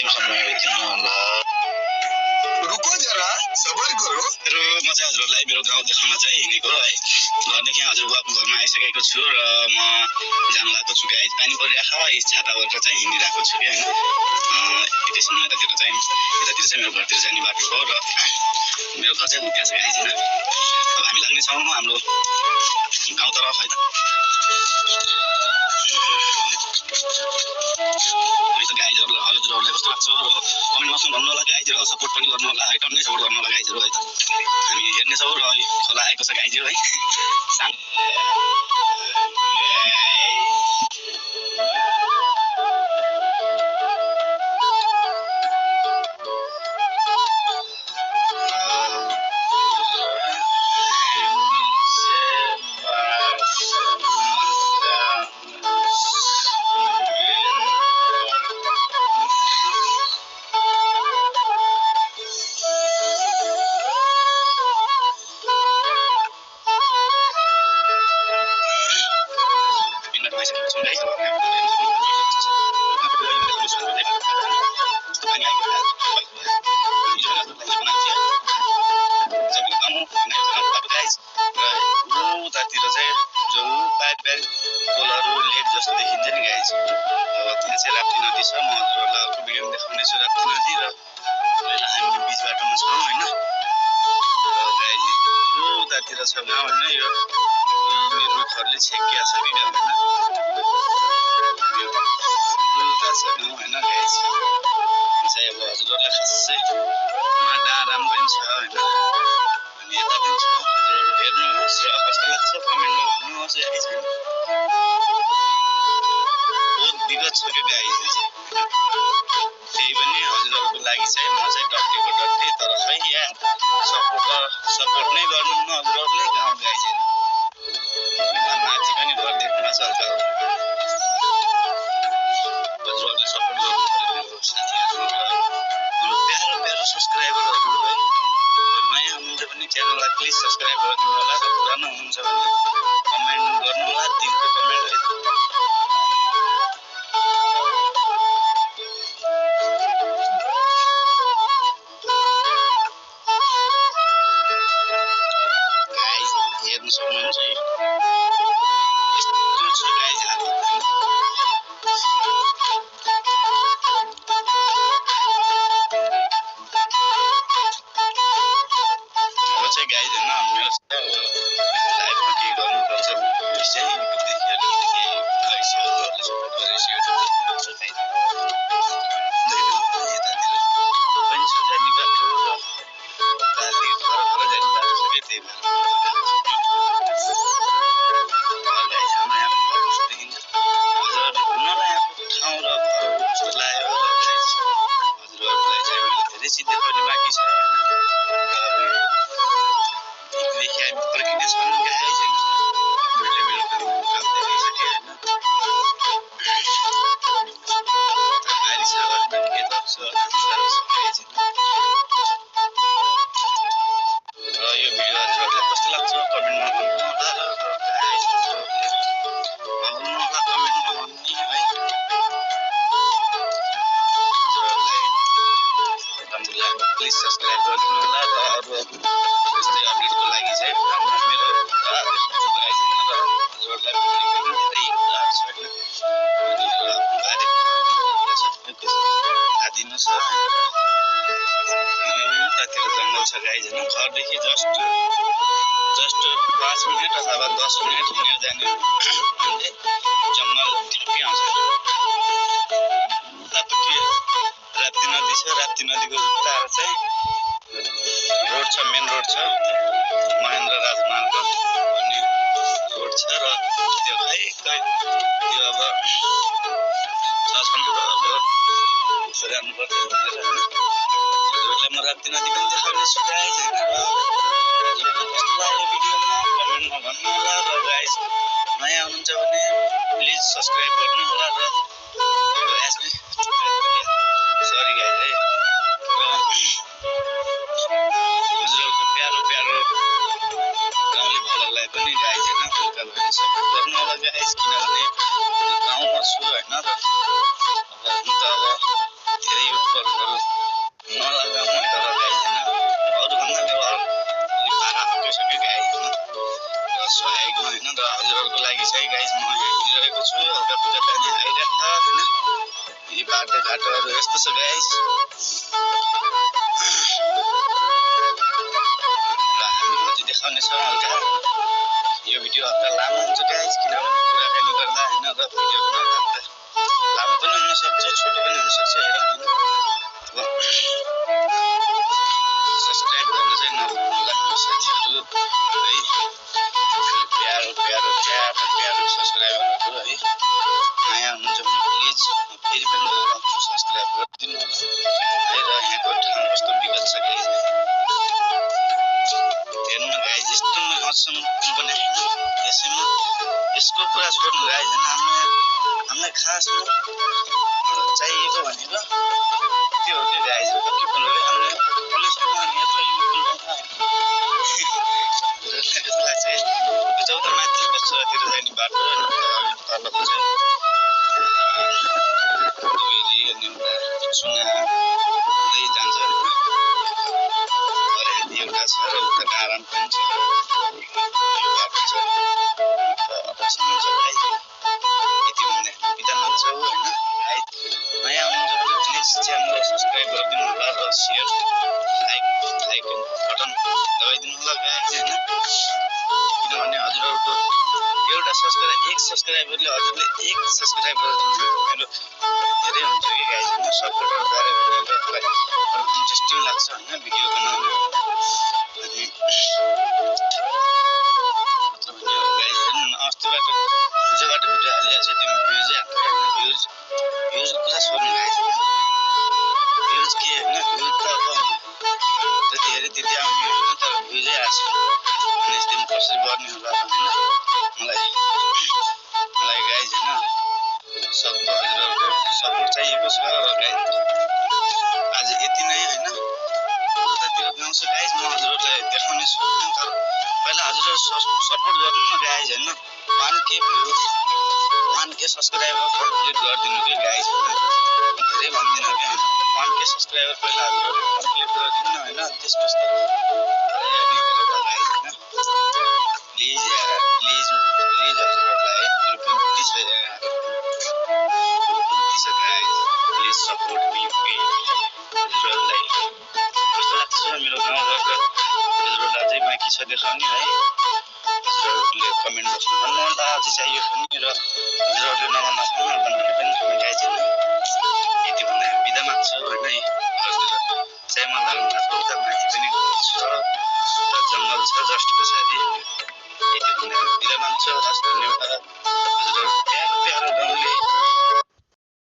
अन्तिमसम्म हेरिदिनु होला। रुको जरा सबर करो। म चाहिँ हजुरहरूलाई मेरो गाउँ देखाउन चाहिँ हिँडेको है। घरदेखि हजुरबाको घरमा आइसकेको छु र म जान लागेको छु गाइज। पानी परिरहेको छ, यस छाता गरेर चाहिँ हिँडिरहेको छु क्या होइन। एकैछिन यतातिर चाहिँ मेरो घरतिर जाने बाटो हो र मेरो घर चाहिँ उता छ गाइज होइन। अब हामी लाग्नेछौँ हाम्रो गाउँतर्फ है त। हजुरहरूलाई कस्तो लाग्छ र कमेन्ट बक्समा भन्नु होला गाइजहरू, सपोर्ट पनि गर्नु होला है। टन्नै सपोर्ट गर्नु होला गाइजहरू है त। हामी हेर्नेछौँ र खोला आएको छ गाइजहरू है। राप्ती नदी छ। म हजुरहरूलाई अर्को भिडियोमा देखाउने छु राप्ती नदी र अहिले हामी बीच बाटोमा छौँ होइन। गाइज उतातिर छ गाउँ होइन। यो रुखहरूले छेकिया छ कि गाउँ होइन। उता छ गाउँ होइन गाइज। चाहिँ अब हजुरहरूलाई खासै डाँडाम पनि छ होइन। अनि यता पनि छ। हजुरहरू हेर्नुहोस् र कस्तो लाग्छ कमेन्टमा भन्नुहोस् गाइज होइन। बहुत विगत छ क्या गाइज चाहिँ। त्यही पनि हजुरहरूको लागि चाहिँ म चाहिँ डटेको डटे। तर खै यार सपोर्ट नै गर्नुहुन्न हजुरहरूले। गाउँ गाइज होइन। माथि पनि घर देख्नु छ हल्का हजुरहरूले सपोर्ट गर्नु पर्यो मेरो साथीहरू र मेरो प्यारो प्यारो सब्सक्राइबरहरू है। नयाँ हुनुहुन्छ भने च्यानललाई प्लिज सब्सक्राइब गरिदिनु होला र पुरानो हुनुहुन्छ भने कमेन्ट गर्नु होला। दिनको कमेन्ट है। सक्नुहुन्छ यस्तो छ गाइज हालत होइन। अब चाहिँ गाइज होइन मेरो लाइफमा के गर्नुपर्छ भनेपछि चाहिँ युट्युबदेखि अलिकति केही हजुरहरूले सपोर्ट गरेपछि युट्युब यतातिर पनि छ जाने बाटो र दार्जिलिङ घर जाने बाटो छ क्या। त्यही भएर चिज देखाउने बाँकी छ होइन। देखि हामी फर्किनेछौँ गाइज होइन। मैले मेरो काम देखिसकेँ होइन। बारिस के गर्छ र यो भिडियो हजुरहरूलाई कस्तो लाग्छ कमेन्टमा भन्नु होला र गाइज हजुरहरूले भन्नु होला कमेन्टमा भन्ने है। प्लिज सब्सक्राइब गरिदिनु होला र अरू यस्तै अपडेटको लागि चाहिँ मेरो हजुरहरूलाई दिनु छ। उतातिर जङ्गल छ गाइज होइन। घरदेखि जस्ट 5 मिनट अथवा 10 मिनट हिँडेर जाने भने जङ्गल ठ्याक्कै आउँछ। उतापट्टि राप्ती नदी छ। राप्ती नदीको उता चाहिँ रोड छ, मेन रोड छ। महेन्द्र राजमार्ग भन्ने रोड छ र त्यो खै त्यो अब जानुपर्छ भनेर होइन। हजुरहरूलाई म राप्ती नदी पनि देखाउने छु गाइज होइन। र हजुरहरूलाई कस्तो लाग्यो भिडियोमा कमेन्टमा भन्नु होला र गाइज नयाँ हुनुहुन्छ भने प्लिज सब्सक्राइब गर्नु होला र सरी गाइज है। हजुरहरूको प्यारो प्यारो गाउँले भलहरूलाई पनि गाइज होइन हल्का भए सपोर्ट गर्नु होला गाइज। किनभने गाउँमा छु होइन। र अब हुन त अब धेरै व्यवहारहरू नलगाउँ तर गाइज होइन अरूभन्दा व्यवहार अलिक भाडा हकिसक्यो गाइज होइन र सुहाएको होइन र हजुरहरूको लागि चाहिँ गाइज म यहाँ हिँडिरहेको छु हल्का फुल्का पानी आइरहेको छ होइन यी बाटोघाटोहरू यस्तो छ गाइज र हामी अझै देखाउनेछौँ हल्का यो भिडियो हल्का लामो हुन्छ गाइज किनभने कुराकानी गर्दा होइन र भिडियो बनाउँदा हल्का लामो पनि हुनसक्छ छोटो पनि हुनसक्छ हेरौँ होइन अब सब्सक्राइब गर्न चाहिँ नभुल्नु होला मेरो साथीहरू है प्यारो सब्सक्राइबरहरू है नयाँ हुनुहुन्छ भने प्लिज फेरि पनि दोहोऱ्याउँछु सब्सक्राइब गरिदिनु होला है र यहाँको ठाउँ कस्तो विकट छ गाइज हेर्नु न गाइज यस्तो म अझसम्म बनाएँ यसैमा यसको कुरा छोड्नु गाइज होइन हामीलाई खासमा चाहिएको भनेको त्यो हो कि गाइज हो के फुल हो हामीलाई पुलिसमा यत्रो यो फुल जस्तो लाग्छ चौध माथि पछतिर जाने बाटो होइन तलको चाहिँ दुबेरी अनि उता चुना हुँदै जान्छ होइन अरे एउटा छ र उता आराम पनि छ यो बाटो छ अटोसम्म छ गाइज यति भन्दै हामी बिदा माग्छौँ होइन गाइज नयाँ हुनुहुन्छ भने प्लिज च्यानललाई सब्सक्राइब गरिदिनु होला र सेयर लाइक बटन दबाइदिनु होला गाइज होइन किनभने हजुरहरूको एउटा एक सब्सक्राइबरले हजुरले एक सब्सक्राइब गरिदिनु मेरो धेरै हुन्छ कि गाइज होइन सपोर्टहरू गऱ्यो भने मलाई अलिक इन्ट्रेस्टिङ लाग्छ होइन भिडियो बनाउनु अनि गाइज हेर्नु न अस्तिबाट हिजोबाट भिडियो हालिरहेको छु तिमी भ्युजै हाल्नु होइन भ्युजको कुरा सोध्नु गाइज होइन भ्युज के होइन भ्युज त अब जति हेऱ्यो त्यति आउने होइन तर भ्युजै आएको छ अनि यस्तै कसरी गर्ने होला होइन मलाई गाइज होइन सक्दो हजुरहरूको सपोर्ट चाहिएको छ र गाइज आज यति नै होइन उतातिर गाउँछु गाइज म हजुरहरूलाई देखाउने छु होइन तर पहिला हजुरहरू सपोर्ट गर्नु न गाइज होइन 1K सब्सक्राइबर कम्प्लिट गरिदिनु कि गाइज होइन धेरै भन्दिनँ कि 1K सब्सक्राइबर पहिला हजुरहरूले कम्प्लिट गरिदिनु न होइन त्यसपछि गाइज होइन प्लिज हजुरहरूलाई मेरो बिन्ती छ गाइज प्लिज सपोर्ट मी हजुरहरूलाई कस्तो लाग्छ मेरो गाउँघरको हजुरहरूलाई अझै बाँकी छ देखाउने है हजुरहरूले कमेन्ट बक्समा भन्नु होला अझै चाहियो भने र हजुरहरूले नभन्न भन्ने पनि हामी गाइज होइन यति भन्दा हामी बिदा माग्छौँ होइन हजुर चाइमल लाग्नु भएको उता माथि पनि छ र जङ्गल छ जस्ट पछाडि यति भन्दा हामी बिदा माग्छौँ हस् धन्यवाद।